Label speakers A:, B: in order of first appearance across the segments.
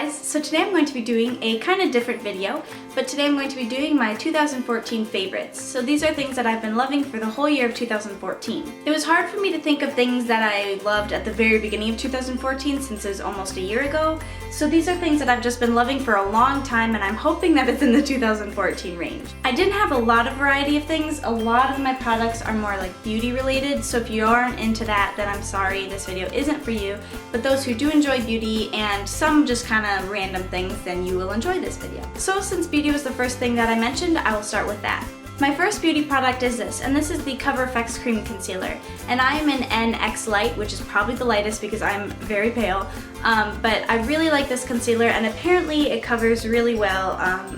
A: guys, so today I'm going to be doing a kind of different video, but today I'm going to be doing my 2014 favorites. So these are things that I've been loving for the whole year of 2014. It was hard for me to think of things that I loved at the very beginning of 2014 since it was almost a year ago, so these are things that I've just been loving for a long time and I'm hoping that it's in the 2014 range. I didn't have a lot of variety of things. A lot of my products are more like beauty related, so if you aren't into that, then I'm sorry, this video isn't for you, but those who do enjoy beauty and some just kind of random things, then you will enjoy this video. So since beauty was the first thing that I mentioned, I will start with that. My first beauty product is this, and this is the Cover FX Cream Concealer. And I am in NX Light, which is probably the lightest because I'm very pale. But I really like this concealer, and apparently it covers really well.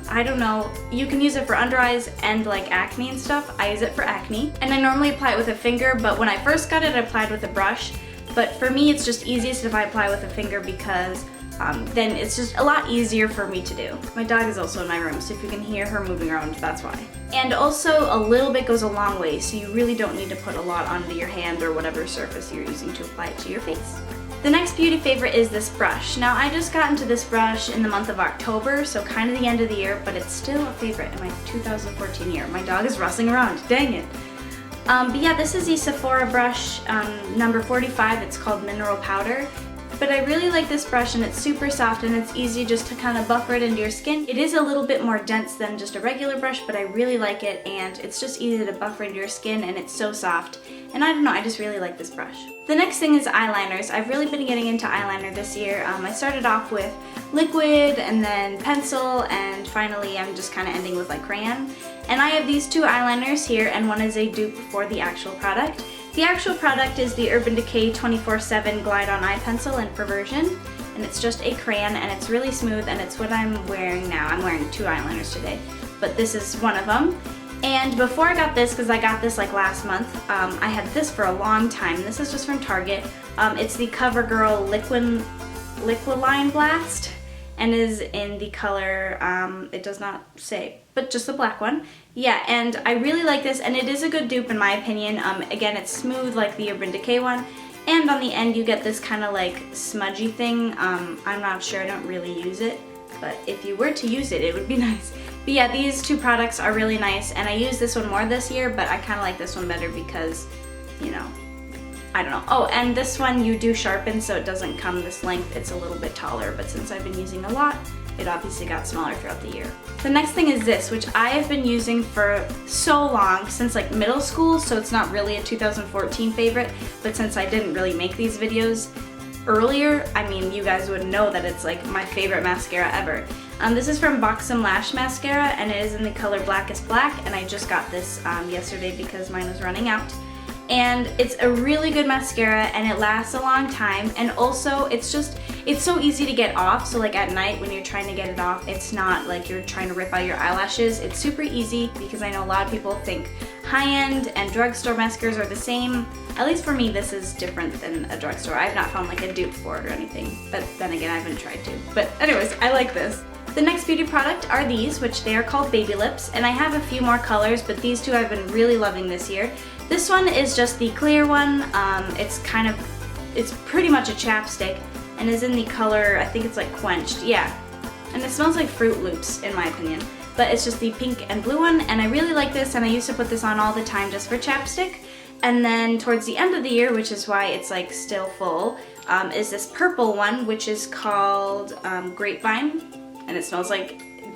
A: I don't know, you can use it for under eyes and like acne and stuff. I use it for acne. And I normally apply it with a finger, but when I first got it, I applied with a brush. But for me, it's just easiest if I apply with a finger because then it's just a lot easier for me to do. My dog is also in my room, so if you can hear her moving around, that's why. And also, a little bit goes a long way, so you really don't need to put a lot onto your hand or whatever surface you're using to apply it to your face. The next beauty favorite is this brush. Now, I just got into this brush in the month of October, so kind of the end of the year, but it's still a favorite in my 2014 year. My dog is rustling around, dang it. But yeah, this is the Sephora brush, number 45, it's called Mineral Powder. But I really like this brush and it's super soft and it's easy just to kind of buffer it into your skin. It is a little bit more dense than just a regular brush, but I really like it and it's just easy to buffer into your skin and it's so soft. And I don't know, I just really like this brush. The next thing is eyeliners. I've really been getting into eyeliner this year. I started off with liquid and then pencil and finally I'm just kind of ending with like crayon. And I have these two eyeliners here and one is a dupe for the actual product. The actual product is the Urban Decay 24/7 Glide On Eye Pencil in Perversion, and it's just a crayon and it's really smooth and it's what I'm wearing now. I'm wearing two eyeliners today, but this is one of them. And before I got this, because I got this like last month, I had this for a long time. This is just from Target. It's the CoverGirl Liquiline Blast and is in the color, it does not say, but just the black one. Yeah, and I really like this, and it is a good dupe in my opinion. Again, it's smooth like the Urban Decay one, and on the end you get this kind of like smudgy thing. I'm not sure, I don't really use it, but if you were to use it, it would be nice. But yeah, these two products are really nice, and I use this one more this year, but I kind of like this one better because, you know, I don't know. Oh, and this one you do sharpen, so it doesn't come this length. It's a little bit taller, but since I've been using a lot, it obviously got smaller throughout the year. The next thing is this, which I have been using for so long, since like middle school, so it's not really a 2014 favorite, but since I didn't really make these videos earlier, I mean, you guys would know that it's like my favorite mascara ever. This is from Buxom Lash Mascara, and it is in the color Blackest Black, and I just got this yesterday because mine was running out. And it's a really good mascara and it lasts a long time, and also it's so easy to get off, so like at night when you're trying to get it off, it's not like you're trying to rip out your eyelashes. It's super easy because I know a lot of people think high-end and drugstore mascaras are the same. At least for me, this is different than a drugstore. I've not found like a dupe for it or anything, but then again, I haven't tried to. But anyways, I like this. The next beauty product are these, which they are called Baby Lips, and I have a few more colors, but these two I've been really loving this year. This one is just the clear one. It's pretty much a chapstick and is in the color, I think it's like Quenched, yeah. And it smells like Fruit Loops in my opinion, but it's just the pink and blue one, and I really like this, and I used to put this on all the time just for chapstick. And then towards the end of the year, which is why it's like still full, is this purple one, which is called Grapevine, and it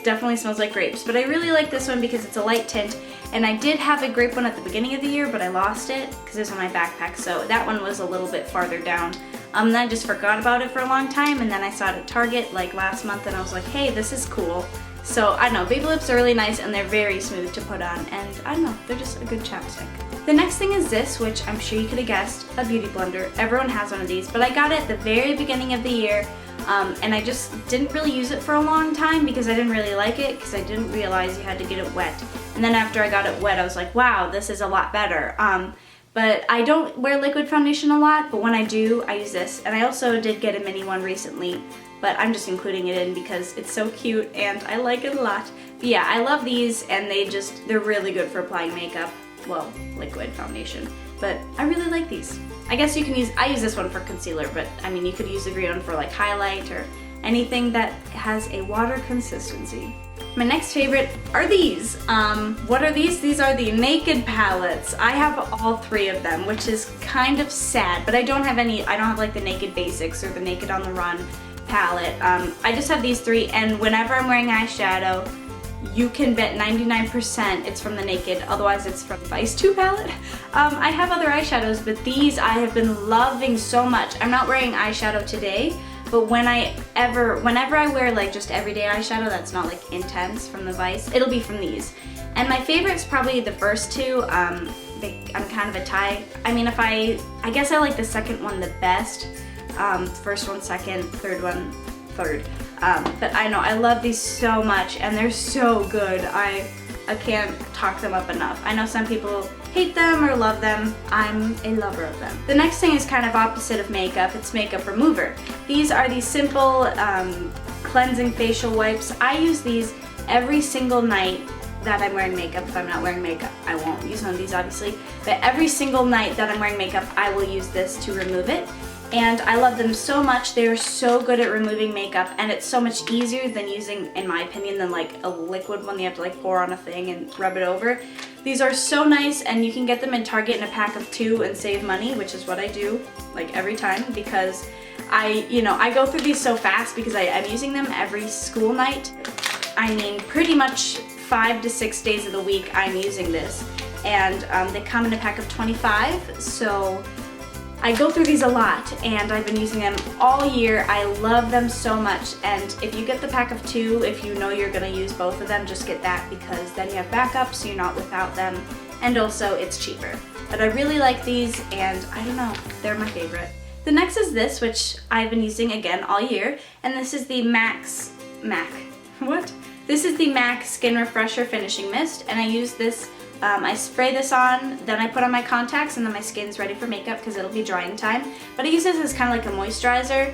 A: definitely smells like grapes. But I really like this one because it's a light tint, and I did have a grape one at the beginning of the year, but I lost it because it was on my backpack, so that one was a little bit farther down. Then I just forgot about it for a long time, and then I saw it at Target like last month, and I was like, hey, this is cool. So I don't know, Baby Lips are really nice, and they're very smooth to put on, and I don't know, they're just a good chapstick. The next thing is this, which I'm sure you could have guessed, a beauty blender. Everyone has one of these, but I got it at the very beginning of the year. And I just didn't really use it for a long time because I didn't really like it because I didn't realize you had to get it wet. And then after I got it wet, I was like, wow, this is a lot better. But I don't wear liquid foundation a lot, but when I do, I use this. And I also did get a mini one recently, but I'm just including it in because it's so cute and I like it a lot. But yeah, I love these, and they're really good for applying makeup. Well, liquid foundation. But I really like these. I guess you can I use this one for concealer, but I mean, you could use the green one for like highlight, or anything that has a water consistency. My next favorite are these. What are these? These are the Naked palettes. I have all three of them, which is kind of sad, but I don't have like the Naked Basics or the Naked on the Run palette. I just have these three, and whenever I'm wearing eyeshadow, you can bet 99% it's from the Naked, otherwise it's from the Vice 2 palette. I have other eyeshadows, but these I have been loving so much. I'm not wearing eyeshadow today, but whenever I wear like just everyday eyeshadow that's not like intense from the Vice, it'll be from these. And my favorite's probably the first two. I'm kind of a tie. I mean, I guess I like the second one the best. First one second, third one third. But I know, I love these so much and they're so good. I can't talk them up enough. I know some people hate them or love them. I'm a lover of them. The next thing is kind of opposite of makeup. It's makeup remover. These are these simple cleansing facial wipes. I use these every single night that I'm wearing makeup. If I'm not wearing makeup, I won't use one of these obviously. But every single night that I'm wearing makeup, I will use this to remove it. And I love them so much. They are so good at removing makeup, and it's so much easier than using, in my opinion, than like a liquid one you have to like pour on a thing and rub it over. These are so nice, and you can get them in Target in a pack of 2 and save money, which is what I do like every time, because I go through these so fast because I'm using them every school night. I mean, pretty much 5 to 6 days of the week I'm using this, and they come in a pack of 25, so I go through these a lot, and I've been using them all year. I love them so much, and if you get the pack of 2, if you know you're going to use both of them, just get that, because then you have backup so you're not without them, and also it's cheaper. But I really like these, and I don't know, they're my favorite. The next is this, which I've been using again all year, and this is the This is the MAC Skin Refresher Finishing Mist, and I use this. I spray this on, then I put on my contacts, and then my skin's ready for makeup because it'll be drying time. But I use this as kind of like a moisturizer,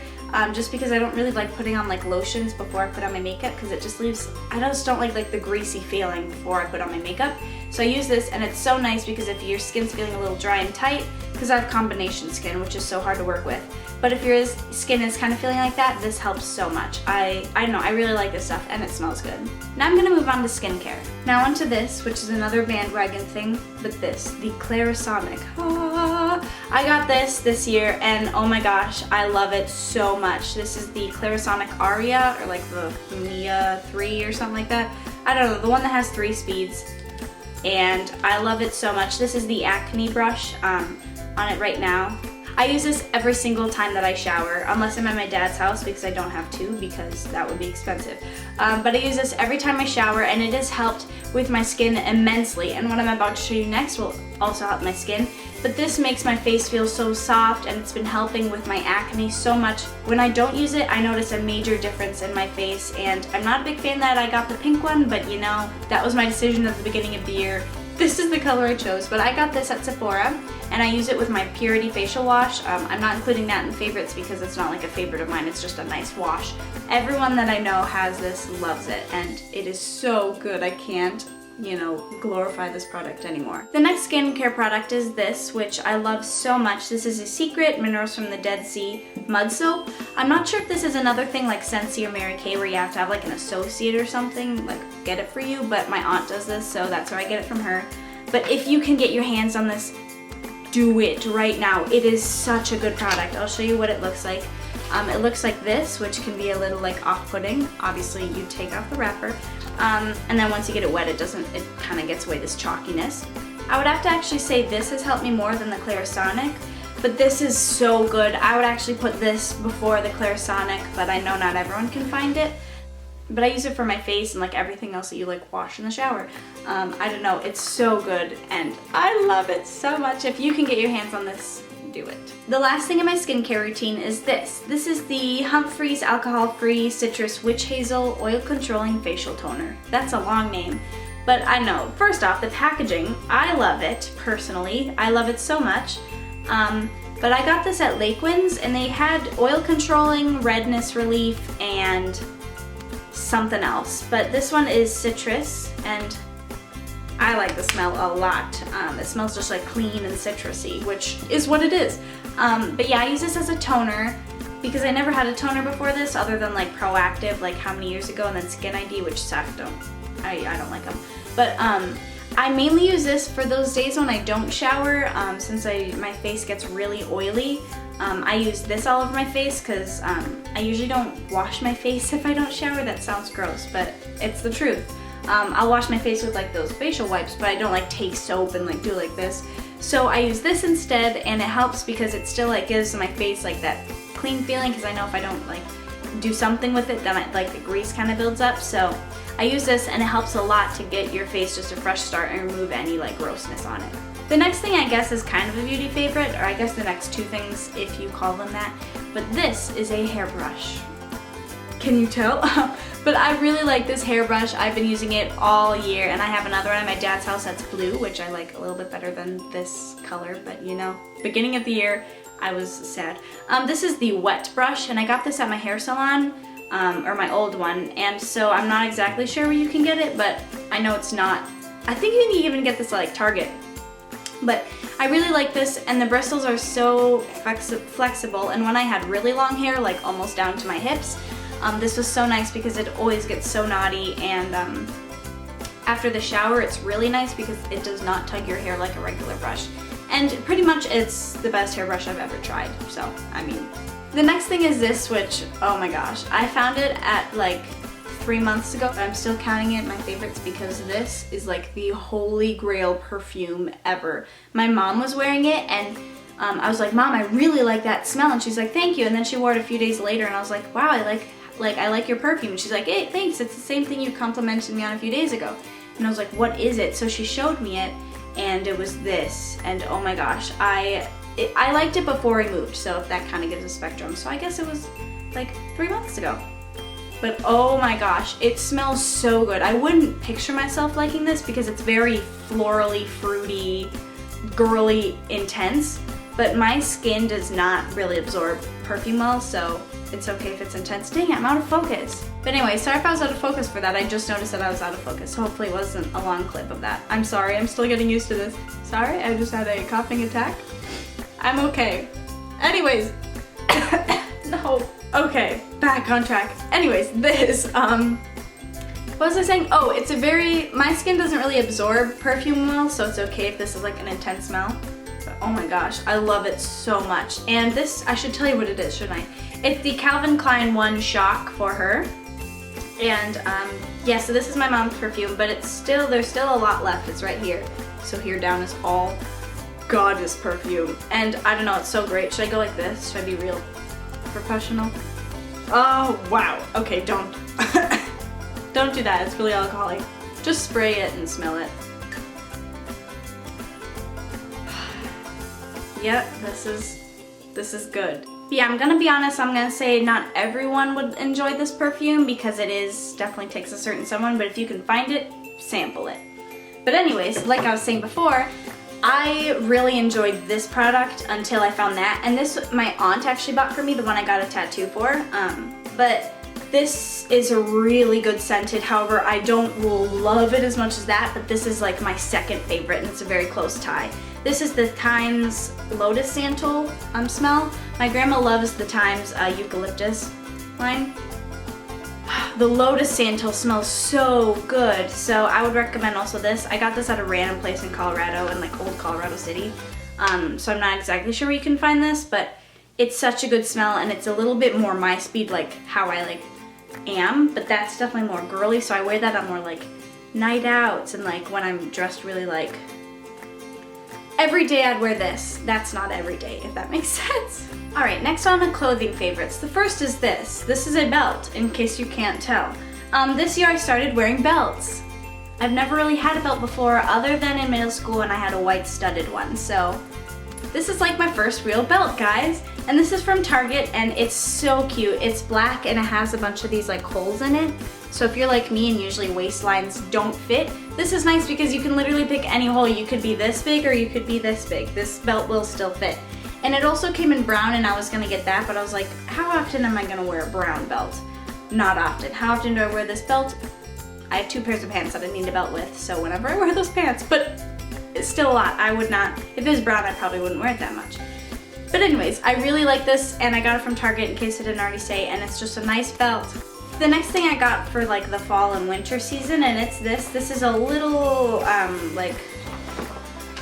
A: just because I don't really like putting on like lotions before I put on my makeup, because it just leaves, I just don't like the greasy feeling before I put on my makeup. So I use this, and it's so nice because if your skin's feeling a little dry and tight, because I have combination skin, which is so hard to work with. But if your skin is kind of feeling like that, this helps so much. I don't know, I really like this stuff, and it smells good. Now I'm gonna move on to skincare. Now onto this, which is another bandwagon thing, but this, the Clarisonic. I got this year, and oh my gosh, I love it so much. This is the Clarisonic Aria, or like the Mia 3 or something like that. I don't know, the one that has 3 speeds. And I love it so much. This is the acne brush on it right now. I use this every single time that I shower, unless I'm at my dad's house, because I don't have to, because that would be expensive. But I use this every time I shower, and it has helped with my skin immensely. And what I'm about to show you next will also help my skin. But this makes my face feel so soft, and it's been helping with my acne so much. When I don't use it, I notice a major difference in my face, and I'm not a big fan that I got the pink one, but you know, that was my decision at the beginning of the year. This is the color I chose, but I got this at Sephora, and I use it with my Purity facial wash. I'm not including that in favorites because it's not like a favorite of mine, it's just a nice wash. Everyone that I know has this, loves it, and it is so good. I can't, glorify this product anymore. The next skincare product is this, which I love so much. This is a Secret Minerals from the Dead Sea Mud Soap. I'm not sure if this is another thing like Scentsy or Mary Kay where you have to have like an associate or something, like get it for you, but my aunt does this, so that's where I get it from her. But if you can get your hands on this, do it right now. It is such a good product. I'll show you what it looks like. It looks like this, which can be a little like off-putting. Obviously, you take off the wrapper. And then once you get it wet, it kind of gets away this chalkiness. I would have to actually say this has helped me more than the Clarisonic, but this is so good. I would actually put this before the Clarisonic, but I know not everyone can find it. But I use it for my face and like everything else that you like wash in the shower. I don't know, it's so good, and I love it so much. If you can get your hands on this, do it. The last thing in my skincare routine is this. This is the Humphreys Alcohol-Free Citrus Witch Hazel Oil Controlling Facial Toner. That's a long name, but I know. First off, the packaging, I love it personally. I love it so much. But I got this at Lakewinds, and they had oil controlling, redness relief, and something else. But this one is citrus, and I like the smell a lot. It smells just like clean and citrusy, which is what it is. But yeah, I use this as a toner, because I never had a toner before this other than like Proactive like how many years ago, and then Skin ID, which sucked. I don't like them. But I mainly use this for those days when I don't shower, since my face gets really oily. I use this all over my face because I usually don't wash my face if I don't shower. That sounds gross, but it's the truth. I'll wash my face with like those facial wipes, but I don't like take soap and like do like this. So I use this instead, and it helps because it still like gives my face like that clean feeling, because I know if I don't like do something with it, then like the grease kind of builds up. So I use this, and it helps a lot to get your face just a fresh start and remove any like grossness on it. The next thing I guess is kind of a beauty favorite, or I guess the next two things if you call them that, but this is a hairbrush. Can you tell? But I really like this hairbrush. I've been using it all year, and I have another one at my dad's house that's blue, which I like a little bit better than this color, but you know, beginning of the year, I was sad. This is the wet brush, and I got this at my hair salon, or my old one, and so I'm not exactly sure where you can get it, but I know it's not. I think you can even get this at like Target. But I really like this, and the bristles are so flexible, and when I had really long hair, like almost down to my hips, this was so nice because it always gets so knotty, and after the shower it's really nice because it does not tug your hair like a regular brush. And pretty much it's the best hairbrush I've ever tried, so I mean. The next thing is this, which, oh my gosh, I found it at like 3 months ago, but I'm still counting it my favorites because this is like the holy grail perfume ever. My mom was wearing it, and I was like, Mom, I really like that smell, and she's like, thank you. And then she wore it a few days later, and I was like, wow, I like your perfume. And she's like, hey, thanks, it's the same thing you complimented me on a few days ago. And I was like, what is it? So she showed me it, and it was this, and oh my gosh, I liked it before we moved, so if that kind of gives a spectrum. So I guess it was like 3 months ago. But oh my gosh, it smells so good. I wouldn't picture myself liking this because it's very florally, fruity, girly, intense, but my skin does not really absorb perfume well, so it's okay if it's intense. Dang it, I'm out of focus. But anyway, sorry if I was out of focus for that. I just noticed that I was out of focus, so hopefully it wasn't a long clip of that. I'm sorry, I'm still getting used to this. Sorry, I just had a coughing attack. I'm okay. Anyways, no. Okay, back on track. Anyways, this, what was I saying? Oh, it's my skin doesn't really absorb perfume well, so it's okay if this is like an intense smell. But oh my gosh, I love it so much. And this, I should tell you what it is, shouldn't I? It's the Calvin Klein One Shock for her. And yeah, so this is my mom's perfume, but there's still a lot left. It's right here. So here down is all goddess perfume. And I don't know, it's so great. Should I go like this? Should I be real professional? Oh wow. Okay, don't don't do that. It's really alcoholic. Just spray it and smell it. Yep, this is good. Yeah, I'm gonna be honest, I'm gonna say not everyone would enjoy this perfume because it definitely takes a certain someone, but if you can find it, sample it. But anyways, like I was saying before, I really enjoyed this product until I found that, and this my aunt actually bought for me, the one I got a tattoo for, but this is a really good scented. However, I don't love it as much as that, but this is like my second favorite, and it's a very close tie. This is the Thymes Lotus Santal smell. My grandma loves the Thymes eucalyptus line. The Lotus Santal smells so good, so I would recommend also this. I got this at a random place in Colorado, in like old Colorado City, so I'm not exactly sure where you can find this, but it's such a good smell, and it's a little bit more my speed, like how I am, but that's definitely more girly, so I wear that on more like night outs and like when I'm dressed really like every day. I'd wear this. That's not every day, if that makes sense. Alright, next on the clothing favorites. The first is this. This is a belt, in case you can't tell. This year I started wearing belts. I've never really had a belt before other than in middle school when I had a white studded one, so this is like my first real belt, guys. And this is from Target, and it's so cute. It's black and it has a bunch of these like holes in it. So if you're like me and usually waistlines don't fit, this is nice because you can literally pick any hole. You could be this big or you could be this big. This belt will still fit. And it also came in brown, and I was gonna get that, but I was like, how often am I gonna wear a brown belt? Not often. How often do I wear this belt? I have 2 pairs of pants that I need a belt with, so whenever I wear those pants, but it's still a lot. I would not, if it was brown, I probably wouldn't wear it that much. But anyways, I really like this, and I got it from Target in case I didn't already say, and it's just a nice belt. The next thing I got for like the fall and winter season, and it's this. This is a little, like,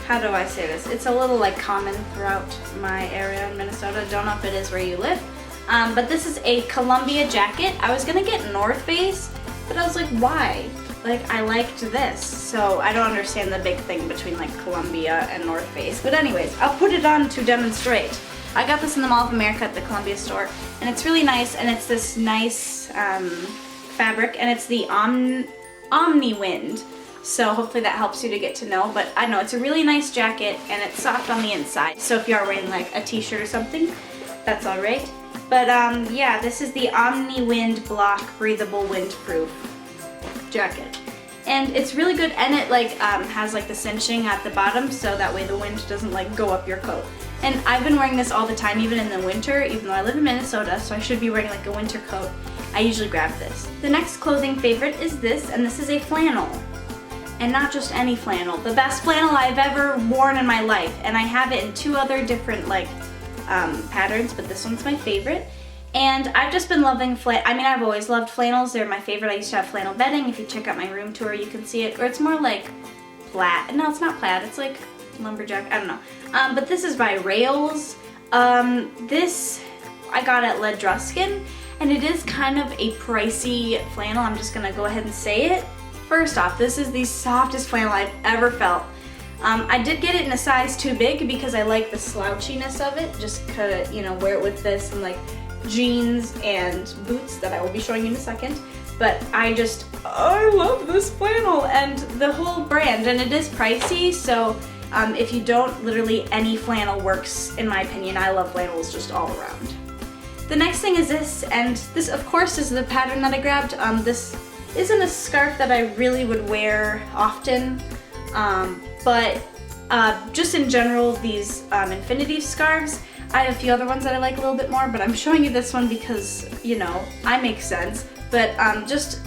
A: how do I say this? It's a little like common throughout my area in Minnesota. Don't know if it is where you live. But this is a Columbia jacket. I was gonna get North Face, but I was like, why? Like, I liked this, so I don't understand the big thing between like Columbia and North Face. But anyways, I'll put it on to demonstrate. I got this in the Mall of America at the Columbia store, and it's really nice, and it's this nice fabric, and it's the Omni Wind. So hopefully that helps you to get to know, but I know it's a really nice jacket, and it's soft on the inside. So if you are wearing like a t-shirt or something, that's all right. But yeah, this is the Omni Wind Block Breathable Windproof jacket. And it's really good, and it like has like the cinching at the bottom, so that way the wind doesn't like go up your coat. And I've been wearing this all the time, even in the winter, even though I live in Minnesota, so I should be wearing like a winter coat. I usually grab this. The next clothing favorite is this, and this is a flannel. And not just any flannel, the best flannel I've ever worn in my life. And I have it in 2 other different like patterns, but this one's my favorite. And I've just been loving I've always loved flannels. They're my favorite. I used to have flannel bedding. If you check out my room tour, you can see it. Or it's more like plaid. No, it's not plaid. It's like lumberjack. I don't know. But this is by Rails. This I got at Ledruskin, and it is kind of a pricey flannel. I'm just gonna go ahead and say it. First off, this is the softest flannel I've ever felt. I did get it in a size too big because I like the slouchiness of it. Just could, you know, wear it with this and like jeans and boots that I will be showing you in a second. But I love this flannel and the whole brand, and it is pricey, so if you don't, literally any flannel works in my opinion. I love flannels just all around. The next thing is this, and this of course is the pattern that I grabbed. This isn't a scarf that I really would wear often, but just in general, these infinity scarves, I have a few other ones that I like a little bit more, but I'm showing you this one because, you know, I make sense. But just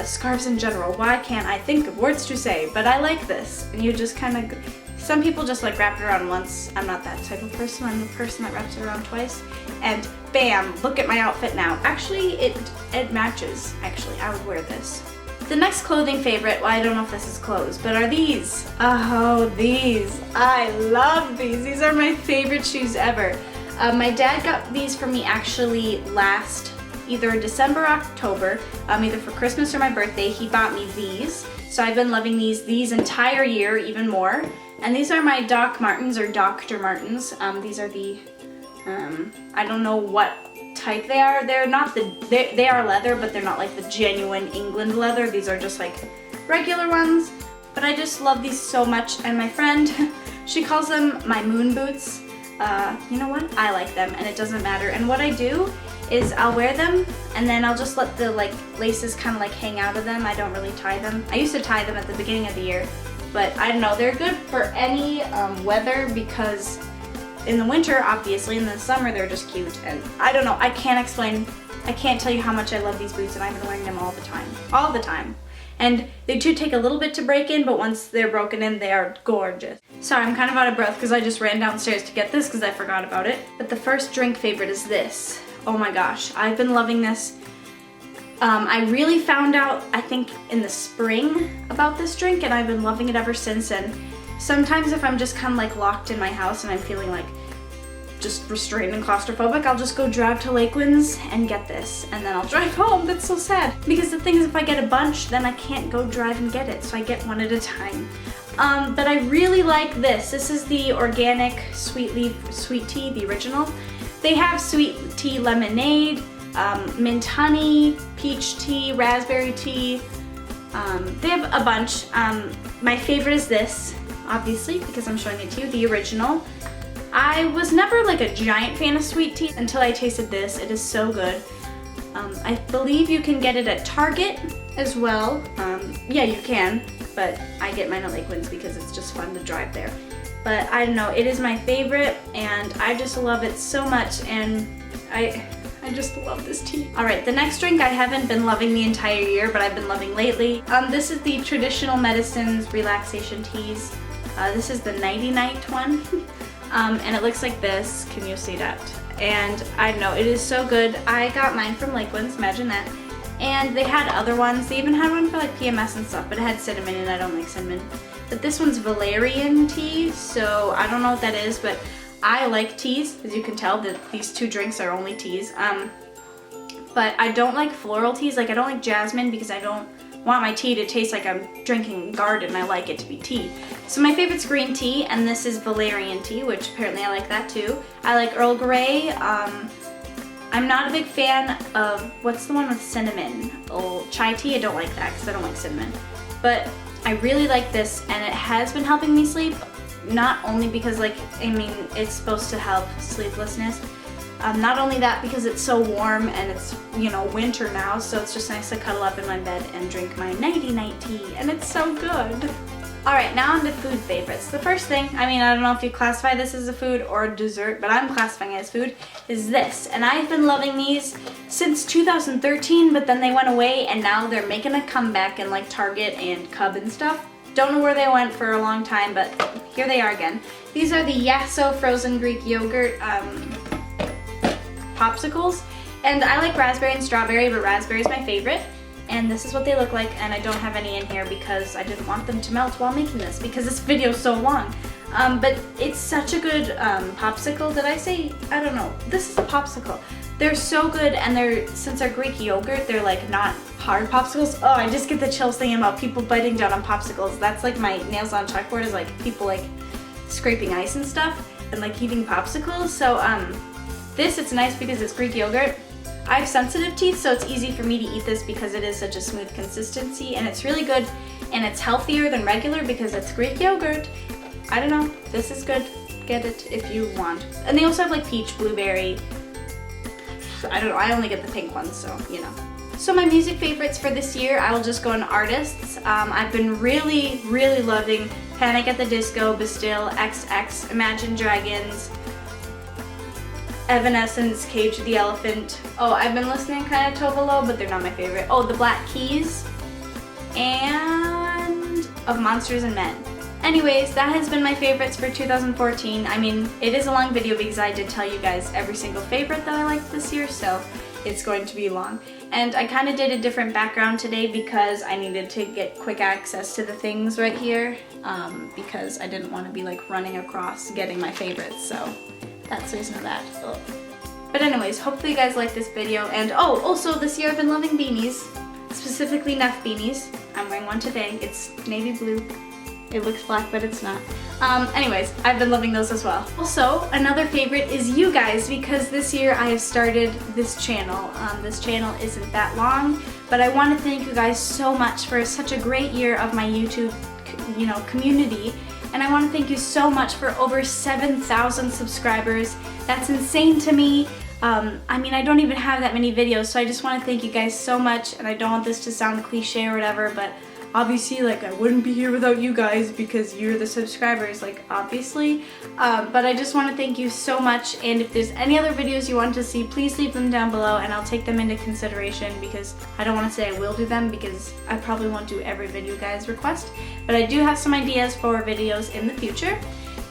A: scarves in general, why can't I think of words to say? But I like this, and you just kind of, some people just like wrap it around once. I'm not that type of person. I'm the person that wraps it around twice, and bam, look at my outfit now. Actually, it matches. Actually, I would wear this. The next clothing favorite, well, I don't know if this is clothes, but are these. Oh, these. I love these. These are my favorite shoes ever. My dad got these for me actually last either December or October, either for Christmas or my birthday. He bought me these. So I've been loving these entire year, even more. And these are my Doc Martens or Dr. Martens. These are the, I don't know what type they are. They're not they are leather, but they're not like the genuine England leather. These are just like regular ones. But I just love these so much, and my friend, she calls them my moon boots. You know what? I like them, and it doesn't matter. And what I do is I'll wear them, and then I'll just let the like laces kind of like hang out of them. I don't really tie them. I used to tie them at the beginning of the year, but I don't know. They're good for any weather, because in the winter, obviously, in the summer, they're just cute. And I don't know, I can't explain, I can't tell you how much I love these boots, and I've been wearing them all the time. All the time. And they do take a little bit to break in, but once they're broken in, they are gorgeous. Sorry, I'm kind of out of breath because I just ran downstairs to get this because I forgot about it. But the first drink favorite is this. Oh my gosh, I've been loving this. I really found out, I think, in the spring about this drink, and I've been loving it ever since. And sometimes if I'm just kind of like locked in my house and I'm feeling like just restrained and claustrophobic, I'll just go drive to Lakewinds and get this, and then I'll drive home. That's so sad. Because the thing is, if I get a bunch, then I can't go drive and get it, so I get one at a time. But I really like this. This is the organic sweet leaf sweet tea, the original. They have sweet tea lemonade, mint honey, peach tea, raspberry tea. They have a bunch. My favorite is this, obviously, because I'm showing it to you, the original. I was never like a giant fan of sweet tea until I tasted this. It is so good. I believe you can get it at Target as well. Yeah, you can, but I get mine at Lakewinds because it's just fun to drive there. But I don't know, it is my favorite, and I just love it so much, and I just love this tea. Alright, the next drink I haven't been loving the entire year, but I've been loving lately. This is the Traditional Medicines Relaxation Teas. This is the Nighty Night one. and it looks like this. Can you see that? And I don't know, it is so good. I got mine from Liquins, imagine that. And they had other ones. They even had one for like PMS and stuff, but it had cinnamon and I don't like cinnamon. But this one's valerian tea, so I don't know what that is, but I like teas. As you can tell, that these two drinks are only teas. But I don't like floral teas. Like I don't like jasmine because I don't want my tea to taste like I'm drinking garden. I like it to be tea. So my favorite's green tea, and this is valerian tea, which apparently I like that too. I like Earl Grey. I'm not a big fan of, what's the one with cinnamon? Oh, chai tea, I don't like that because I don't like cinnamon. But I really like this, and it has been helping me sleep. Not only because, like, I mean, it's supposed to help sleeplessness. Not only that, because it's so warm and it's, you know, winter now, so it's just nice to cuddle up in my bed and drink my nighty-night tea, and it's so good. Alright, now on to food favorites. The first thing, I mean, I don't know if you classify this as a food or a dessert, but I'm classifying it as food, is this. And I've been loving these since 2013, but then they went away, and now they're making a comeback in like Target and Cub and stuff. Don't know where they went for a long time, but here they are again. These are the Yasso frozen Greek yogurt popsicles, and I like raspberry and strawberry, but raspberry is my favorite. And this is what they look like, and I don't have any in here because I didn't want them to melt while making this because this video is so long. But it's such a good popsicle. Did I say? I don't know. This is a popsicle. They're so good, and since they're Greek yogurt, they're like not hard popsicles. Oh, I just get the chills thinking about people biting down on popsicles. That's like my nails on chalkboard, is like people like scraping ice and stuff and like eating popsicles. So it's nice because it's Greek yogurt. I have sensitive teeth, so it's easy for me to eat this because it is such a smooth consistency, and it's really good, and it's healthier than regular because it's Greek yogurt. I don't know, this is good. Get it if you want. And they also have like peach, blueberry. I don't know, I only get the pink ones, so you know. So my music favorites for this year, I will just go on artists. I've been really, really loving Panic at the Disco, Bastille, XX, Imagine Dragons, Evanescence, Cage the Elephant. Oh, I've been listening kind of Tovalo, but they're not my favorite. Oh, the Black Keys, and Of Monsters and Men. Anyways, that has been my favorites for 2014. I mean, it is a long video because I did tell you guys every single favorite that I liked this year, so it's going to be long. And I kind of did a different background today because I needed to get quick access to the things right here, because I didn't want to be like running across getting my favorites, so that's the reason of that. Ugh. But anyways, hopefully you guys like this video. And oh, also this year I've been loving beanies, specifically Neff beanies. I'm wearing one today. It's navy blue. It looks black, but it's not. Anyways, I've been loving those as well. Also, another favorite is you guys, because this year I have started this channel. This channel isn't that long, but I want to thank you guys so much for such a great year of my YouTube, you know, community. And I want to thank you so much for over 7,000 subscribers. That's insane to me. I mean, I don't even have that many videos, so I just want to thank you guys so much, and I don't want this to sound cliche or whatever, but obviously, like, I wouldn't be here without you guys because you're the subscribers, like, obviously. But I just want to thank you so much, and if there's any other videos you want to see, please leave them down below, and I'll take them into consideration, because I don't want to say I will do them because I probably won't do every video you guys request, but I do have some ideas for videos in the future.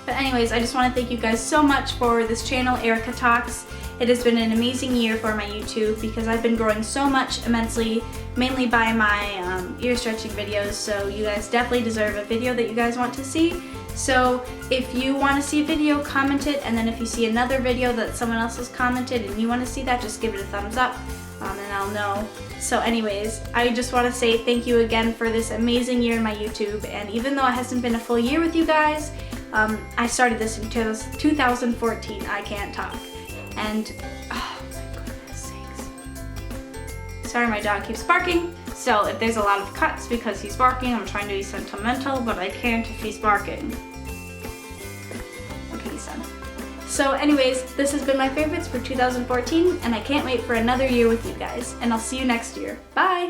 A: But anyways, I just want to thank you guys so much for this channel, Ericka Talks. It has been an amazing year for my YouTube because I've been growing so much immensely, mainly by my ear stretching videos, so you guys definitely deserve a video that you guys want to see. So if you want to see a video, comment it, and then if you see another video that someone else has commented and you want to see that, just give it a thumbs up, and I'll know. So anyways, I just want to say thank you again for this amazing year in my YouTube, and even though it hasn't been a full year with you guys, I started this in 2014, I can't talk. And, oh my goodness sakes. Sorry, my dog keeps barking. So if there's a lot of cuts because he's barking, I'm trying to be sentimental, but I can't if he's barking. Okay, he's done. So anyways, this has been my favorites for 2014, and I can't wait for another year with you guys. And I'll see you next year. Bye!